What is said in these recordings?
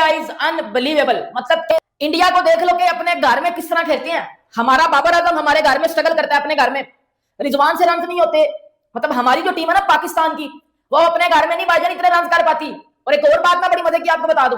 India is unbelievable. मतलब India को देख लो कि अपने घर में किस तरह खेलते हैं। हमारा बाबर आजम हमारे घर में स्ट्रगल करता है, अपने घर में रिजवान से रन नहीं होते। मतलब हमारी जो टीम है ना पाकिस्तान की, वो अपने घर में नहीं भाईजान इतने रन कर पाती। और एक और बात मैं बड़ी मजे की आपको बता दूं,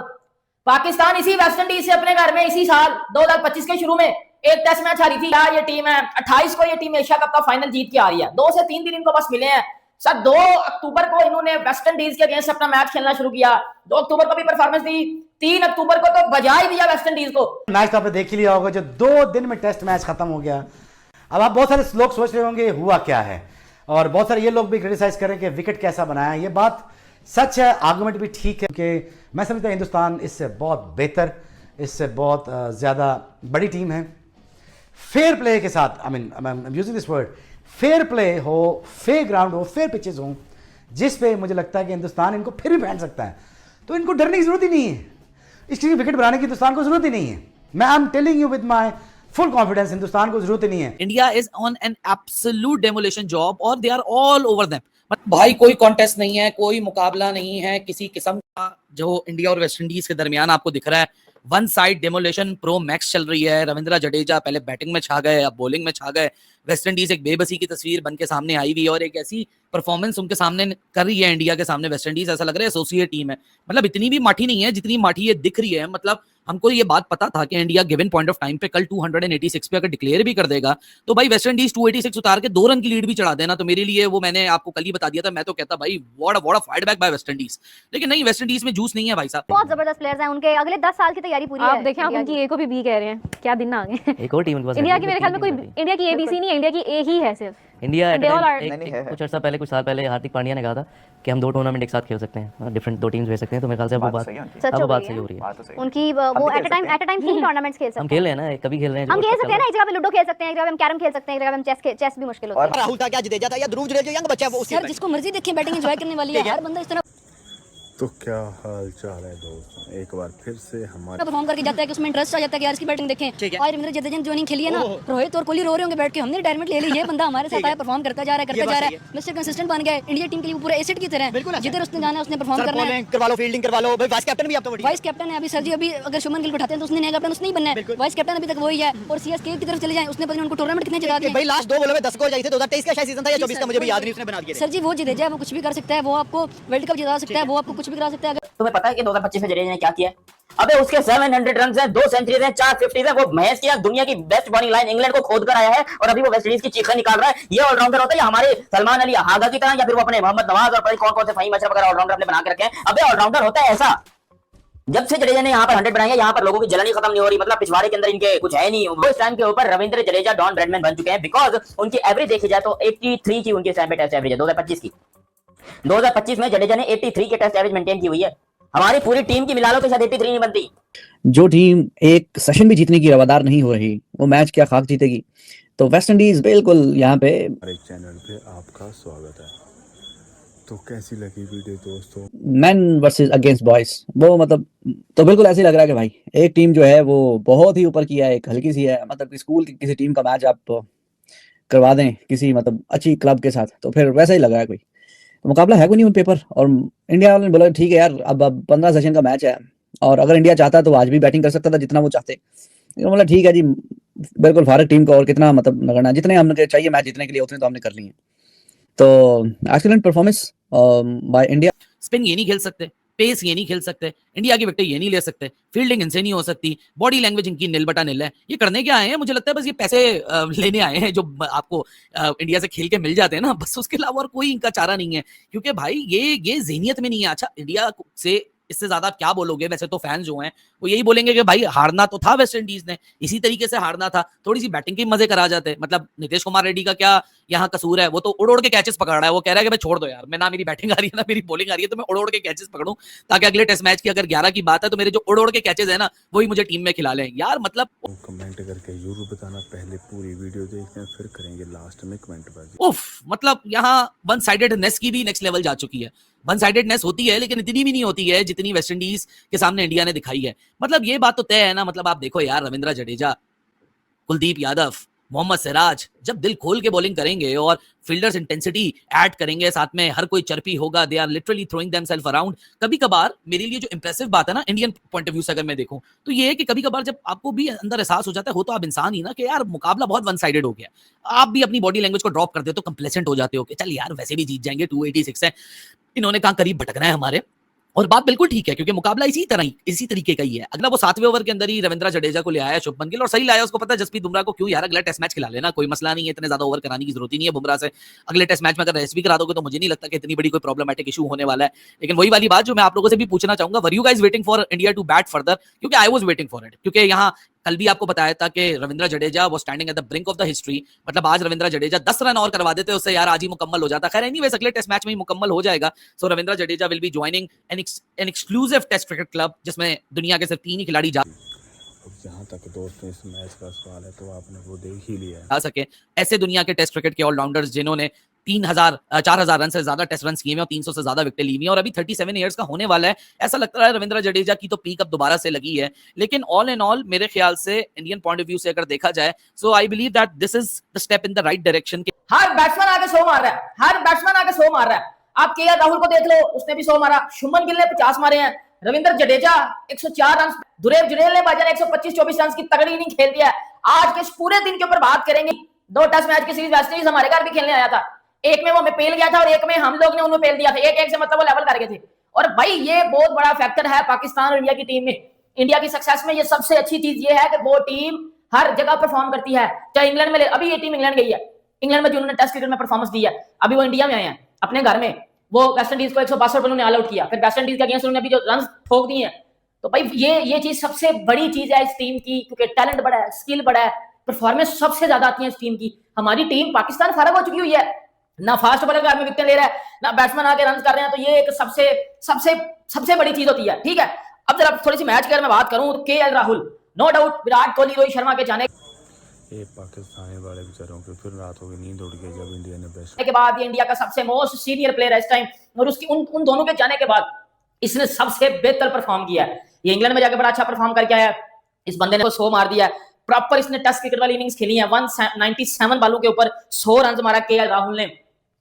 पाकिस्तान इसी वेस्ट इंडीज से अपने घर में इसी साल 2025 के शुरू में एक टेस्ट मैच हारी थी। ये टीम है 28 को ये टीम एशिया कप का फाइनल जीत के आ रही है। 2 से 3 दिन इनको बस मिले हैं सर। 2 अक्टूबर को इन्होंने वेस्ट इंडीज के अगेंस्ट अपना मैच खेलना शुरू किया। 2 अक्टूबर को भी परफॉर्मेंस दी, 3 अक्टूबर को तो बजा ही दिया वेस्ट इंडीज को। मैच तो आपने देख ही लिया होगा, जो 2 दिन में टेस्ट मैच खत्म हो गया। अब आप बहुत सारे लोग सोच रहे होंगे हुआ क्या है, और बहुत सारे ये लोग भी क्रिटिसाइज करें कि विकेट कैसा बनाया। ये बात सच है, आर्गुमेंट भी ठीक है कि मैं समझता हूँ हिंदुस्तान इससे बहुत बेहतर, इससे बहुत ज़्यादा बड़ी टीम है। फेयर प्ले के साथ, I mean using this word, fair play हो, फेयर ग्राउंड हो, फेयर पिचेस हो, जिस पे मुझे लगता है कि हिंदुस्तान इनको फिर भी पहन सकता है। तो इनको डरने की जरूरत ही नहीं है, इसलिए विकेट बनाने की हिंदुस्तान को जरूरत ही नहीं है। मैं I am telling you with my full confidence, Hindustan को जरूरत ही नहीं है। India is on an absolute demolition job और they are all over them. भाई कोई कॉन्टेस्ट नहीं है, कोई मुकाबला नहीं है किसी किस्म का जो इंडिया और वेस्ट इंडीज के दरमियान आपको दिख रहा है। One side demolition pro max चल रही है। रविंद्र जडेजा पहले बैटिंग में छा गए, अब बॉलिंग में छा गए। वेस्ट इंडीज एक बेबसी की तस्वीर बन के सामने आई हुई है और एक ऐसी परफॉर्मेंस उनके सामने कर रही है इंडिया के सामने वेस्ट इंडीज, ऐसा लग रहा है एसोसिएट टीम है। मतलब इतनी भी माठी नहीं है जितनी माठी ये दिख रही है। मतलब हमको ये बात पता था कि India given point of time पे कल 286 पे अगर डिक्लेयर भी कर देगा तो भाई वेस्ट इंडीज 286 उतार के 2 रन की लीड भी चढ़ा देना तो मेरे लिए वो मैंने आपको कल ही बता दिया था। मैं तो कहता भाई what a fight back by West Indies, लेकिन नहीं, वेस्ट इंडीज में जूस नहीं है भाई साहब। बहुत जबरदस्त प्लेयर्स हैं उनके, अगले 10 साल की तैयारी पूरी है। आप देखें, आप उनकी ए को भी बी कह रहे हैं, क्या दिन आ गए। एक और टीम के पास इंडिया की मेरे ख्याल में कोई इंडिया की एबीसी नहीं है, इंडिया की ए ही है सिर्फ। इंडिया They कुछ अर्सा पहले, कुछ साल पहले हार्दिक पांड्या ने कहा था कि हम 2 टूर्नामेंट एक साथ खेल सकते हैं, डिफरेंट 2 टीम्स भेज सकते हैं। तो मेरे ख्याल से वो बात सही हो रही है। उनकी वो एट अ टाइम 3 टूर्नामेंट्स खेल सकते हैं। हम खेल रहे हैं ना, कभी खेल रहे हैं, हम खेल सकते हैं ना, एक जगह पे लूडो खेल सकते हैं, एक जगह पे हम कैरम खेल सकते हैं, एक जगह पे हम चेस भी मुश्किल होता है। राहुल था क्या जडेजा था या ध्रुव जडेजा जो यंग बच्चा है वो सर जिसको मर्जी देखें, बैटिंग एंजॉय करने वाली है हर बंदा इस तरह। तो क्या हाल चाल है दोस्तों, एक बार फिर से हमारे परफॉर्म करके जाता है कि उसमें इंटरेस्ट आ जाता है कि यार इसकी बैटिंग देखें। और रविंद्र जडेजा ने जो नहीं खेली है ना, रोहित और कोहली रो रहे होंगे बैठ के, हमने रिटायरमेंट ले ली, ये बंदा हमारे साथ आया, परफॉर्म करता जा रहा है, मिस्टर कंसिस्टेंट बन गया है। इंडिया टीम के लिए पूरा एसेट की तरह है, जिधर उसने जाना है उसने परफॉर्म करना है। करवा लो, फील्डिंग करवा लो भाई, वाइस कैप्टन भी आप तो बढ़िया। वाइस कैप्टन है अभी सर जी, अभी अगर शुभमन गिल बैठाते हैं तो उसने नया कैप्टन उसने ही बनना है। वाइस कैप्टन अभी तक वही है। और सीएसके की तरफ चले जाएं, उसने पता नहीं उनको टूर्नामेंट कितने जगह दिए भाई। लास्ट 2 बॉलों में 10 को जाई थे, 2023 का शायद सीजन था या 24 का, मुझे भी याद नहीं, उसने बना दिया। सर जी वो जडेजा है, वो कुछ भी कर सकता है, वो आपको वर्ल्ड कप जिता सकता है, वो आपको कुछ भी करा सकता है। तुम्हें पता है कि 2025 में जडेजा ने क्या किया? अबे उसके 700 रन हैं, 2 सेंचुरीज हैं, 4 50s हैं। वो महेश की दुनिया की बेस्ट बॉलिंग लाइन इंग्लैंड को खोद कर आया है और अभी वो वेस्ट इंडीज की चीखें निकाल रहा है। ये ऑलराउंडर होता है या हमारे सलमान अली हागा की तरह, या फिर वो अपने मोहम्मद नवाज और कौन कौन से फहीम अशरफ वगैरह ऑलराउंडर अपने बना के रखे हैं। अबे ऑलराउंडर होता है ऐसा। जब से जडेजा ने यहाँ पर 100 बनाई है, यहाँ पर लोगों की जलन ही खत्म नहीं हो रही। मतलब पिछवाड़े के अंदर इनके कुछ है नहीं। वो इस टाइम के ऊपर रविंद्र जडेजा डॉन ब्रैडमैन बन चुके हैं, बिकॉज उनकी एवरेज देखी जाए तो 83 की उनकी टाइम पे टेस्ट एवरेज है 2025 की। 2025 में जडेजा ने 83 की टेस्ट एवरेज मेंटेन की हुई है। हमारी पूरी टीम की मिला लो तो शायद 83 नहीं बनती। जो टीम एक सेशन भी जीतने की रवादार नहीं हो रही, वो मैच क्या खाक जीतेगी। तो वेस्ट इंडीज बिल्कुल यहाँ पे। हमारे चैनल पे आपका स्वागत है। तो कैसी लगी वीडियो दोस्तों? मैन वर्सेस अगेंस्ट बॉयज, वो मतलब तो बिल्कुल ऐसे ही लग रहा है कि भाई एक टीम जो है वो बहुत ही ऊपर की है, एक हल्की सी है। मतलब स्कूल की किसी टीम का मैच आप करवा दें किसी मतलब अच्छी क्लब के साथ, तो फिर वैसा ही लग रहा है कोई। तो मुकाबला है कोई नहीं उन पेपर। और इंडिया वालों ने बोला ठीक है यार, अब 15 सेशन का मैच है और अगर इंडिया चाहता तो आज भी बैटिंग कर सकता था जितना वो चाहते। बोला ठीक है जी, बिल्कुल फारक टीम को और कितना मतलब करना, जितने हमने चाहिए मैच जीतने के लिए उतने तो हमने कर लिए हैं। तो excellent performance by India. Spin ये नहीं खेल सकते, पेस ये नहीं खेल सकते, इंडिया की विकेट ये नहीं ले सकते, फील्डिंग इनसे नहीं हो सकती, बॉडी लैंग्वेज इनकी निल बटा निल है। ये करने क्या आए हैं? मुझे लगता है बस ये पैसे लेने आए हैं जो आपको इंडिया से खेल के मिल जाते हैं ना, बस उसके अलावा और कोई इनका चारा नहीं है। क्योंकि भाई ये ज़हनियत में नहीं है। अच्छा इंडिया से इससे ज्यादा क्या बोलोगे? वैसे तो फैंस जो हैं वो यही बोलेंगे कि भाई हारना तो था वेस्ट इंडीज ने, इसी तरीके से हारना था, थोड़ी सी बैटिंग के मजे करा जाते। मतलब नीतीश कुमार रेड्डी का क्या यहाँ कसूर है? वो तो उड़ उड़ के कैचेस पकड़ रहा है। वो कह रहा है कि भाई छोड़ दो यार, मैं ना मेरी बैटिंग आ रही है ना मेरी बॉलिंग आ रही है, तो मैं उड़ उड़ के कैचेस पकड़ूं ताकि अगले टेस्ट मैच की अगर 11 की बात है तो मेरे जो उड़ उड़ के कैचेस है ना वही मुझे टीम में खिला लें यार। मतलब कमेंट करके जरूर बताना, पहले पूरी वीडियो देखते हैं फिर करेंगे लास्ट में कमेंट बाजी। उफ, मतलब यहाँ वन साइडेडनेस की भी नेक्स्ट लेवल जा चुकी है। वन साइडेडनेस होती है लेकिन इतनी भी नहीं होती है जितनी वेस्ट इंडीज के सामने इंडिया ने दिखाई है। मतलब ये बात तो तय है ना। मतलब आप देखो यार, रविंद्र जडेजा, कुलदीप यादव, मोहम्मद सिराज जब दिल खोल के बॉलिंग करेंगे और फील्डर्स इंटेंसिटी ऐड करेंगे, साथ में हर कोई चर्पी होगा, they are literally throwing themselves around. कभी कभार मेरे लिए जो इंप्रेसिव बात है ना इंडियन पॉइंट ऑफ व्यू से अगर मैं देखूं तो ये है कि कभी कभार जब आपको भी अंदर एहसास हो जाता है, हो तो आप इंसान ही ना, कि यार मुकाबला बहुत वन साइडेड हो गया, आप भी अपनी बॉडी लैंग्वेज को ड्रॉप कर देते हो, कंप्लेसेंट हो जाते हो कि चल यार वैसे भी जीत जाएंगे, 286 है, इन्होंने कहा करीब भटकना है हमारे। और बात बिल्कुल ठीक है, क्योंकि मुकाबला इसी तरीके का ही है। अगला वो 7वें ओवर के अंदर ही रविंद्र जडेजा को ले आया शुभमन गिल, और सही लाया, उसको पता है जसप्रीत बुमराह को क्यों यार, अगला टेस्ट मैच खिला लेना, कोई मसला नहीं है, इतने ज्यादा ओवर कराने की जरूरत ही नहीं है बुमराह से। अगले टेस्ट मैच में अगर रेस्ट भी करा दोगे तो मुझे नहीं लगता कि इतनी बड़ी कोई प्रॉब्लमेटिक इशू होने वाला है। लेकिन वही वाली बात जो मैं आप लोगों से भी पूछना चाहूंगा, were you guys waiting for India to bat further? क्योंकि I was waiting for it, क्योंकि यहाँ कल भी आपको बताया था कि रविंद्र जडेजा वो standing at the brink of the history, मतलब आज रविंद्र जडेजा 10 रन और करवा देते उससे यार आज ही मुकम्मल हो जाता। खैर एनीवेज अगले टेस्ट मैच में ही मुकम्मल हो जाएगा। So Ravindra Jadeja will be joining an exclusive test cricket club जिसमें दुनिया के सिर्फ 3 ही खिलाड़ी जा जहाँ तक दोस्तों इस मैच का सवाल है तो आपने वो देख ही लिया है। सके ऐसे दुनिया के टेस्ट क्रिकेट के ऑलराउंडर्स जिन्होंने 4,000 रन से ज्यादा टेस्ट रन किए हैं और 300 से ज्यादा विकेट ली हुई हैं, और अभी 37 इयर्स का होने वाला है। ऐसा लगता है रविंद्र जडेजा की तो पीक अब दोबारा से लगी है। लेकिन ऑल इन ऑल मेरे ख्याल से इंडियन पॉइंट ऑफ व्यू से अगर देखा जाए, so I believe that this is the step in the right direction. हर बैट्समैन आके 100 मार रहा है, हर बैट्समैन आके 100 मार रहा है। आप केएल राहुल को देख लो, उसने भी 100 मारा, शुभमन गिल ने 50 मारे हैं, रविंद्र जडेजा 104 रन, दुरेव जुड़ेल ने भाईजान 125-24 रन की तगड़ी इनिंग खेल दिया है। आज के इस पूरे दिन के ऊपर बात करेंगे। 2 टेस्ट मैच की सीरीज वेस्ट इंडीज हमारे घर भी खेलने आया था, एक में वो हमें पेल गया था और एक में हम लोग ने उन्हें पेल दिया था, 1-1 से मतलब वो लेवल कर गए थे। और भाई ये बहुत बड़ा फैक्टर है पाकिस्तान और इंडिया की टीम में, इंडिया की सक्सेस में। ये सबसे अच्छी चीज ये है कि वो टीम हर जगह परफॉर्म करती है, चाहे इंग्लैंड में ले, अभी ये टीम इंग्लैंड गई है, इंग्लैंड में जिन्होंने टेस्ट क्रिकेट में परफॉर्मेंस दी है, अभी वो इंडिया में आए हैं अपने घर में, वो वेस्ट इंडीज को 162 पर उन्होंने ऑल आउट किया, फिर वेस्ट इंडीज के अगेंस्ट उन्होंने अभी जो रन ठोक दिए हैं। तो भाई ये चीज सबसे बड़ी चीज है इस टीम की, क्योंकि टैलेंट बड़ा है, स्किल बड़ा है, परफॉर्मेंस सबसे ज्यादा आती है इस टीम की। हमारी टीम पाकिस्तान फर्क हो चुकी हुई है, ना फास्ट बॉलर घर में विकेट ले रहा है, ना बैट्समैन आके रन कर रहे हैं। तो ये एक सबसे बड़ी चीज होती है। ठीक है, अब जरा थोड़ी सी मैच की अगर मैं बात करूं तो KL Rahul, no doubt Virat Kohli, Rohit Sharma के जाने ये पाकिस्तानी वाले बेचारों की फिर रातों की नींद उड़ गई जब इंडिया ने बेस्ट के बाद ये इंडिया का सबसे मोस्ट सीनियर प्लेयर है इस टाइम, और उसकी उन दोनों के जाने के बाद इसने सबसे बेहतर परफॉर्म किया है। ये इंग्लैंड में जाकर बड़ा अच्छा परफॉर्म करके आया, इस बंदे ने 100 मार दिया, प्रॉपर इसने टेस्ट क्रिकेट वाली इनिंग्स खेली है, 197 बॉलों के ऊपर 100 रन मारा केएल राहुल ने।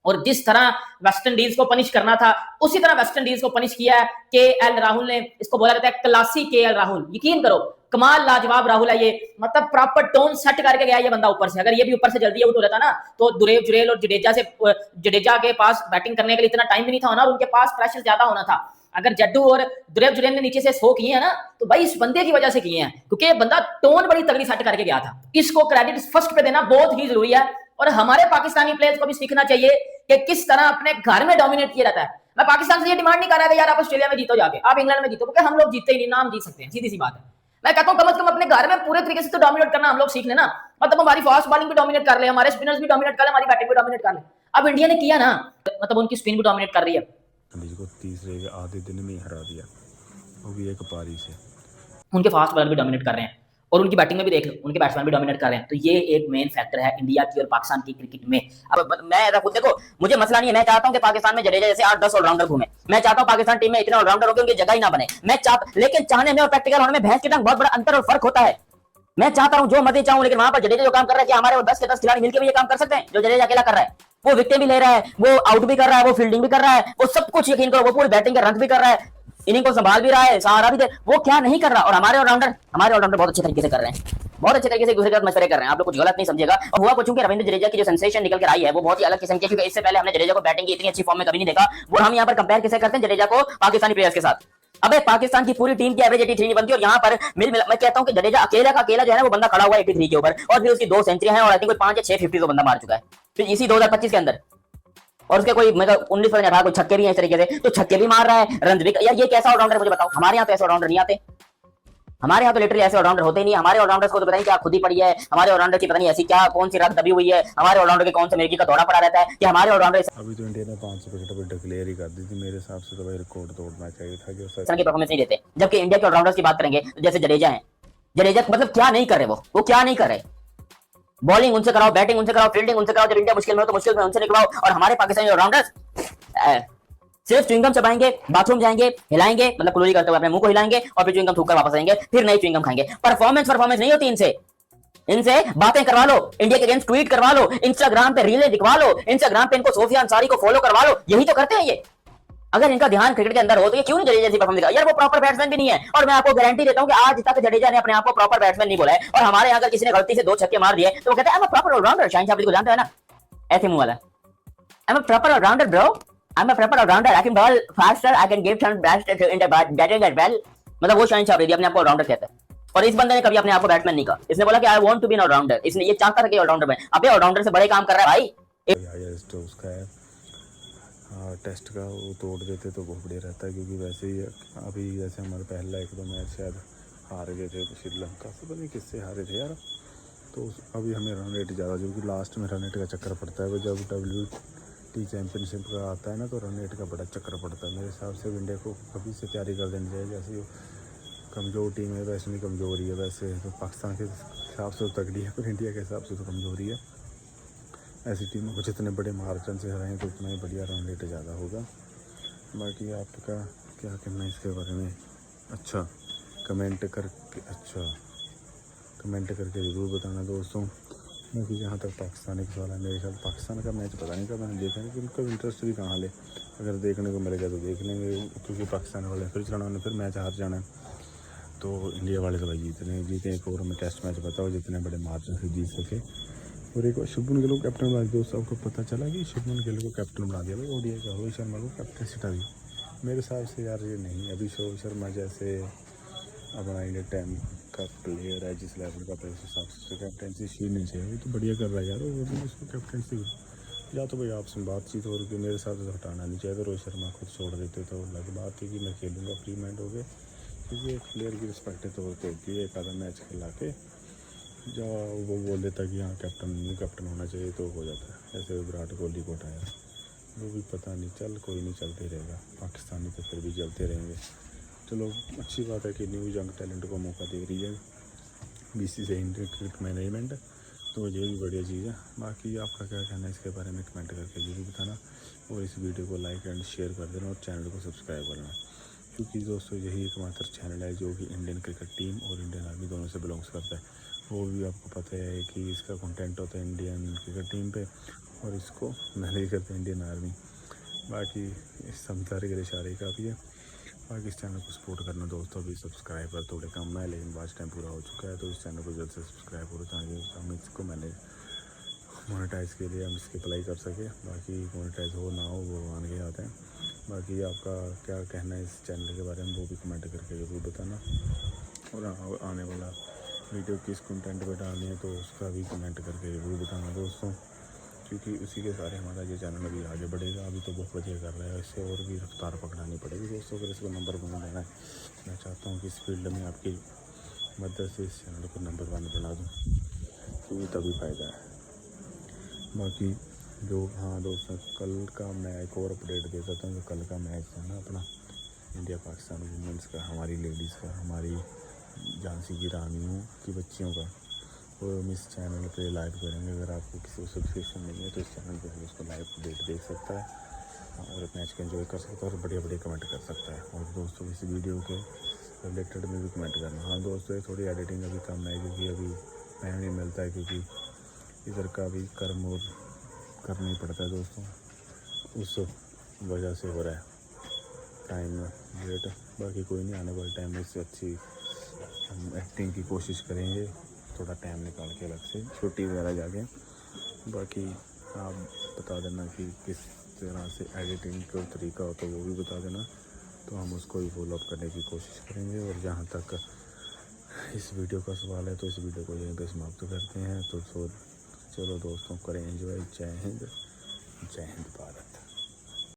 और जिस तरह वेस्ट इंडीज को पनिश करना था उसी तरह वेस्ट इंडीज को पनिश किया है केएल राहुल ने। इसको बोला जाता है क्लासी केएल राहुल, यकीन करो कमाल लाजवाब राहुल है ये, मतलब प्रॉपर टोन सेट करके गया ये बंदा ऊपर से। अगर ये भी ऊपर से जल्दी आउट हो जाता ना तो दुरेव जुड़ेल और जडेजा के पास बैटिंग करने के लिए इतना टाइम भी नहीं था होना, और उनके पास प्रेशर ज्यादा होना था। अगर जड्डू और दुरेव जुड़ेल ने नीचे से 100 किए हैं ना तो भाई इस बंदे की वजह से किए हैं, क्योंकि ये बंदा टोन बड़ी तगड़ी सेट करके गया था। इसको क्रेडिट फर्स्ट पे देना बहुत ही जरूरी है, और हमारे पाकिस्तानी प्लेयर्स को भी सीखना चाहिए कि किस तरह अपने घर में डोमिनेट किया जाता है। मैं पाकिस्तान से ये डिमांड नहीं कर रहा था यार आप ऑस्ट्रेलिया में जीतो जाके, आप इंग्लैंड में जीतो, क्योंकि हम लोग जीते ही नहीं, नाम जीत सकते हैं, सीधी सी बात है। मैं कहता हूं कम से कम अपने घर में पूरे तरीके से तो डोमिनेट करना हम लोग सीख लेना, मतलब हमारी फास्ट बॉलिंग भी डोमिनेट कर ले, हमारे स्पिनर्स भी डोमिनेट कर ले, हमारी बैटिंग भी डोमिनेट कर ले। अब इंडिया ने किया ना, मतलब उनकी स्पिन भी डोमिनेट कर रही है, को तीसरे के आधे दिन में ही हरा दिया, वो भी एक पारी से। उनके फास्ट बॉलर भी डोमिनेट कर रहे हैं, और उनकी बैटिंग में भी देख लो उनके बैट्समैन भी डोमिनेट कर रहे हैं। तो ये एक मेन फैक्टर है इंडिया की और पाकिस्तान की क्रिकेट में। अब मैं खुद देखो, मुझे मसला नहीं है, मैं चाहता हूं कि पाकिस्तान में जडेजा जैसे 8-10 ऑलराउंडर घूमे, मैं चाहता हूं पाकिस्तान टीम में इतने ऑलराउंडर हो कि उनकी जगह ही ना बने, मैं चाहता, लेकिन चाहने में और प्रैक्टिकल होने में भैंस की टांग बहुत बड़ा अंतर और फर्क होता है। मैं चाहता हूं जो मर्जी चाहूं, लेकिन वहां पर जडेजा जो काम कर रहा है कि हमारे वो 10 के 10 खिलाड़ी मिलकर भी ये काम कर सकते हैं जो जडेजा अकेला कर रहा है। वो विकेट भी ले रहा है, वो आउट भी कर रहा है, वो फील्डिंग भी कर रहा है, वो सब कुछ यकीन करो, वो पूरी बैटिंग का रन भी कर रहा है, इनिंग को संभाल भी रहा है, सहारा भी दे, वो क्या नहीं कर रहा। और हमारे ऑलराउंडर बहुत अच्छे तरीके से कर रहे हैं, बहुत अच्छे तरीके से एक दूसरे के साथ मशवरे कर रहे हैं, आप लोग कुछ गलत नहीं समझिएगा। और हुआ कुछ कि रविंद्र जडेजा की जो सेंसेशन निकल कर आई है वो बहुत ही अलग किस्म की, क्योंकि इससे पहले हमने जडेजा को बैटिंग की इतनी अच्छी फॉर्म में कभी नहीं देखा। और हम यहाँ पर कंपेयर किसे करते हैं, जडेजा को पाकिस्तानी प्लेयर्स के साथ। अबे पाकिस्तान की पूरी टीम की एवरेज 83 नहीं बनती, और यहाँ पर मैं कहता हूँ कि जडेजा अकेला का अकेला जो है ना वो बंदा खड़ा हुआ है 83 के ऊपर, और फिर उसकी 2 सेंचुरियां हैं और आई थिंक 5 या 6 50 तो बंदा मार चुका है फिर इसी 2025 के अंदर। और उसके कोई मतलब 19 पता नहीं 18 कोई छक्के भी हैं इस तरीके से, तो छक्के भी मार रहा है, रन भी। यार ये कैसा ऑलराउंडर मुझे बताओ, हमारे यहाँ तो ऐसे ऑलराउंडर नहीं आते, हमारे यहाँ तो लिटरली ऐसे ऑलराउंडर होते ही नहीं। हमारे ऑलराउंडर्स को तो पता नहीं क्या खुद ही पड़ी है, हमारे ऑलराउंडर की पता नहीं ऐसी क्या कौन सी रग दबी हुई है, हमारे ऑलराउंडर के कौन से मिर्गी का दौरा पड़ा रहता है कि हमारे ऑलराउंडर अभी तो इंडिया ने 500 विकेट पर डिक्लेयर ही कर दी थी, मेरे हिसाब से तो भाई रिकॉर्ड तोड़ना चाहिए था कि उस तरह की परफॉर्मेंस नहीं देते। जबकि इंडिया के ऑलराउंडर्स की बात करेंगे तो जैसे जडेजा है, जडेजा मतलब क्या नहीं कर रहे, वो क्या नहीं कर रहे, बॉलिंग उनसे कराओ, बैटिंग उनसे कराओ, फील्डिंग उनसे कराओ, जब इंडिया मुश्किल में हो तो मुश्किल में उनसे निकलाओ। और हमारे पाकिस्तानी ऑलराउंडर्स सिर्फ च्युइंगम चबाएंगे, बाथरूम जाएंगे, हिलाएंगे, मतलब कुलोरी करते हुए अपने मुंह को हिलाएंगे और फिर च्युइंगम थूक कर वापस आएंगे, फिर नई च्युइंगम खाएंगे। परफॉर्मेंस नहीं होती इनसे, इनसे बातें करवा लो, इंडिया के अगेंस्ट ट्वीट करवा लो, इंस्टाग्राम पे रीलें दिखवा लो, इंस्टाग्राम पे इनको सोफिया अंसारी को फॉलो करवा लो। यही तो करते हैं ये। अगर इनका ध्यान क्रिकेट के अंदर हो तो ये क्यों नहीं जडेजा जैसी परफॉर्मेंस दिखा? यार वो प्रॉपर बैट्समैन भी नहीं है, और मैं आपको गारंटी देता हूं कि आज तक जडेजा ने अपने आप को प्रॉपर बैट्समैन नहीं बोला है। और हमारे यहाँ अगर किसी ने गलती से 2 छक्के मार दिए तो वो कहता है I am a proper allrounder. Shaheen Shah Afridi को जानते हैं ना, ऐसे मुंह वाला, I am a proper allrounder bro, I am a proper allrounder, I can bowl faster, I can give some best in the batting as well. मतलब वो शाहीन शाह अफरीदी अपने आप को ऑलराउंडर कहता है, और इस बंदे ने कभी अपने आप को बैट्समैन नहीं कहा। इसने बोला कि I want to be an allrounder, इसने ये चाहता था कि ऑलराउंडर बने। अबे ऑलराउंडर से बड़े काम कर रहा है भाई। उसका है टेस्ट का वो तोड़ देते तो बहुत बढ़िया रहता है, क्योंकि वैसे ही अभी जैसे हमारे पहला 1-2 मैच शायद हार गए थे श्रीलंका से, पता नहीं किससे हारे थे यार। तो अभी हमें रन रेट ज़्यादा, जो कि लास्ट में रन रेट का चक्कर पड़ता है। वो जब WT चैम्पियनशिप का आता है ना तो रन रेट का बड़ा चक्कर पड़ता है। मेरे हिसाब से इंडिया को कभी से तैयारी कर देनी चाहिए। जैसे कमज़ोर टीम है वैसे नहीं कमज़ोरी है, वैसे तो पाकिस्तान के हिसाब से तो तगड़ी है, पर इंडिया के हिसाब से तो कमज़ोरी है। ऐसी टीमों को जितने बड़े मार्जिन से हराएं तो उतना ही बढ़िया रन रेट ज़्यादा होगा। बाकी आपका क्या कहना है इसके बारे में? अच्छा कमेंट करके ज़रूर बताना दोस्तों। क्योंकि जहाँ तक पाकिस्तान का सवाल है, मेरे ख्याल पाकिस्तान का मैच पता नहीं कब मैंने देखा है, क्योंकि उनका इंटरेस्ट भी कहाँ ले। अगर देखने को मिलेगा तो देख लेंगे, क्योंकि पाकिस्तान वाले फिर चलाना उन्हें, फिर मैच हार जाना है। तो इंडिया वाले तो भाई जीते एक ओवर में टेस्ट मैच बताओ जितने बड़े मार्जिन से जीत सके। और एक बार शुभमन गिल को कैप्टन बना दिया। दोस्तों आपको पता चला कि शुभमन गिल को कैप्टन बना दिया भाई ओडीआई का, रोहित शर्मा को कैप्टन हटा दी। मेरे हिसाब से यार ये नहीं, अभी रोहित शर्मा जैसे अपना इंडिया टाइम का प्लेयर है, जिस लेवल का प्लेयर, उस हिसाब से कैप्टनसी छीननी चाहिए। वो तो बढ़िया कर रहा है यार, वो भी उसको कैप्टनसी या तो भाई आपसे बातचीत हो रही है। मेरे हिसाब से तो हटाना नहीं चाहिए। तो रोहित शर्मा खुद छोड़ देते तो अलग बात है कि मैं खेलूँगा फ्री माइंड हो गए, क्योंकि एक प्लेयर की रिस्पेक्ट तो होती है। एक आधा मैच खिला के जब वो बोल देता कि हाँ न्यू कैप्टन होना चाहिए तो हो जाता है। जैसे विराट कोहली को उठाया, वो भी पता नहीं, चल कोई नहीं, चलते रहेगा। पाकिस्तानी तो फिर भी चलते रहेंगे। चलो अच्छी बात है कि न्यू यंग टैलेंट को मौका दे रही है BCCI इंडियन क्रिकेट मैनेजमेंट, तो ये भी बढ़िया चीज़ है। बाकी आपका क्या कहना है इसके बारे में कमेंट करके जरूर बताना, और इस वीडियो को लाइक एंड शेयर कर देना, और चैनल को सब्सक्राइब करना, क्योंकि दोस्तों यही एकमात्र चैनल है जो कि इंडियन क्रिकेट टीम और इंडियन आर्मी दोनों से बिलोंग्स करता है। वो भी आपको पता है कि इसका कंटेंट होता है इंडियन क्रिकेट टीम पे, और इसको मैनेज करते हैं इंडियन आर्मी। बाकी इस समझदारी के इशारे काफ़ी है। बाकी इस चैनल को सपोर्ट करना दोस्तों। अभी सब्सक्राइबर थोड़े कम है, लेकिन वॉच टाइम पूरा हो चुका है, तो इस चैनल को जल्द से सब्सक्राइब करो ताकि हम इसको मोनेटाइज़ के लिए हम इसकी अप्लाई कर सकें। बाकी मोनेटाइज हो ना हो वो आने के आते हैं। बाकी आपका क्या कहना है इस चैनल के बारे में, वो भी कमेंट करके ज़रूर बताना, और आने वाला वीडियो किस कंटेंट पे डालनी है तो उसका भी कमेंट करके ज़रूर बताना दोस्तों, क्योंकि उसी के सारे हमारा ये चैनल अभी आगे बढ़ेगा। अभी तो बहुत बढ़िया कर रहा है, इससे और भी रफ्तार पकड़ानी पड़ेगी दोस्तों। अगर इसको नंबर 1 बनाना है, मैं चाहता हूँ कि इस फील्ड में आपकी मदद से इस चैनल को नंबर 1 बना दूँ, क्योंकि तभी फ़ायदा है। बाकी जो हाँ दोस्तों, कल का मैं एक और अपडेट दे देता हूँ। जो कल का मैच है ना अपना इंडिया पाकिस्तान वुमेंस का, हमारी लेडीज़ का, हमारी झांसी की रानियों की बच्चियों का, वो हम इस चैनल पे लाइव करेंगे। अगर आपको किसी को सब्सक्रिप्शन नहीं है तो इस चैनल पे उसको लाइव अपडेट देख सकता है और मैच को एंजॉय कर सकता है और बढ़िया बढ़िया कमेंट कर सकता है। और दोस्तों इस वीडियो के रिलेटेड में भी कमेंट करना। हाँ दोस्तों, ये थोड़ी एडिटिंग अभी कम है, क्योंकि अभी टाइम नहीं मिलता है, क्योंकि इधर का भी कर्म और करना ही पड़ता है दोस्तों, उस वजह से हो रहा है टाइम लेट। बाकी कोई नहीं, आने वाले टाइम में इससे अच्छी हम एक्टिंग की कोशिश करेंगे, थोड़ा टाइम निकाल के अलग से छुट्टी वगैरह जाके। बाकी आप बता देना कि किस तरह से एडिटिंग का तरीका हो तो वो भी बता देना, तो हम उसको भी फॉलो अप करने की कोशिश करेंगे। और जहाँ तक इस वीडियो का सवाल है तो इस वीडियो को यहीं पे समाप्त करते हैं। तो चलो दोस्तों, करें एंजॉय। जय हिंद भारत।